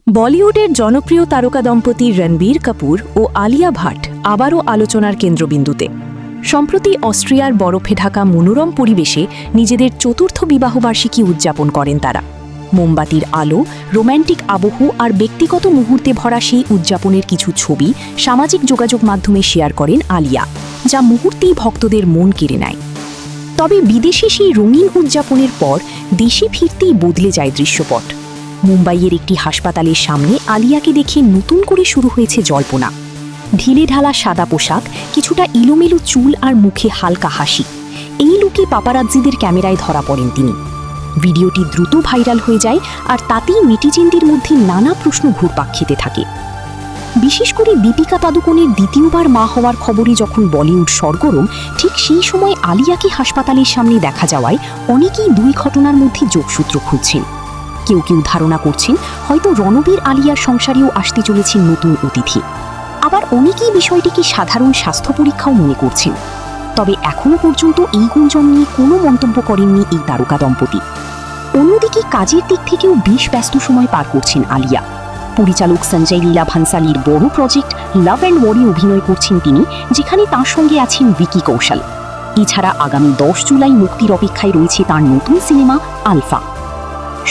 বলিউডের জনপ্রিয় তারকা দম্পতি রণবীর কাপুর ও আলিয়া ভাট আবারও আলোচনার কেন্দ্রবিন্দুতে। সম্প্রতি অস্ট্রিয়ার বরফে ঢাকা মনোরম পরিবেশে নিজেদের চতুর্থ বিবাহবার্ষিকী উদযাপন করেন তারা। মোমবাতির আলো, রোম্যান্টিক আবহ আর ব্যক্তিগত মুহূর্তে ভরা সেই উদযাপনের কিছু ছবি সামাজিক যোগাযোগ মাধ্যমে শেয়ার করেন আলিয়া, যা মুহূর্তেই ভক্তদের মন কেড়ে নেয়। তবে বিদেশে সেই রঙিন উদযাপনের পর দেশে ফিরতেই বদলে যায় দৃশ্যপট। মুম্বাইয়ের একটি হাসপাতালের সামনে আলিয়াকে দেখে নতুন করে শুরু হয়েছে জল্পনা। ঢিলে ঢালা সাদা পোশাক, কিছুটা ইলোমেলো চুল আর মুখে হালকা হাসি, এই লুকে পাপারাজ্জিদের ক্যামেরায় ধরা পড়েন তিনি। ভিডিওটি দ্রুত ভাইরাল হয়ে যায় আর তাতেই নেটিজেনদের মধ্যে নানা প্রশ্ন ঘুরপাক খেতে থাকে। বিশেষ করে দীপিকা পাদুকোনের দ্বিতীয়বার মা হওয়ার খবরে যখন বলিউড সরগরম, ঠিক সেই সময় আলিয়াকে হাসপাতালের সামনে দেখা যাওয়ায় অনেকেই দুই ঘটনার মধ্যে যোগসূত্র খুঁজছেন। কেউ কেউ ধারণা করছেন হয়তো রণবীর আলিয়ার সংসারেও আসতে চলেছেন নতুন অতিথি। আবার অনেকেই বিষয়টিকে সাধারণ স্বাস্থ্য পরীক্ষাও মনে করছেন। তবে এখনও পর্যন্ত এই গুঞ্জন নিয়ে কোনো মন্তব্য করেননি এই তারকা দম্পতি। অন্যদিকে কাজের দিক থেকেও বেশ ব্যস্ত সময় পার করছেন আলিয়া। পরিচালক সঞ্জয় লীলা ভানসালির বড় প্রজেক্ট লাভ অ্যান্ড ওয়ারে অভিনয় করছেন তিনি, যেখানে তাঁর সঙ্গে আছেন ভিকি কৌশল। এছাড়া আগামী 10 জুলাই মুক্তির অপেক্ষায় রয়েছে তাঁর নতুন সিনেমা আলফা।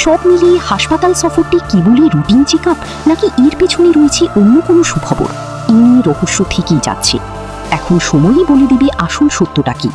সব মিলিয়ে হাসপাতাল সফরটি কেবলই রুটিন চেক আপ, নাকি এর পেছনে রয়েছে অন্য কোনো সুখবর, এই নিয়ে রহস্য থেকেই যাচ্ছে। এখন সময়ই বলে দেবে আসল সত্যটা কি।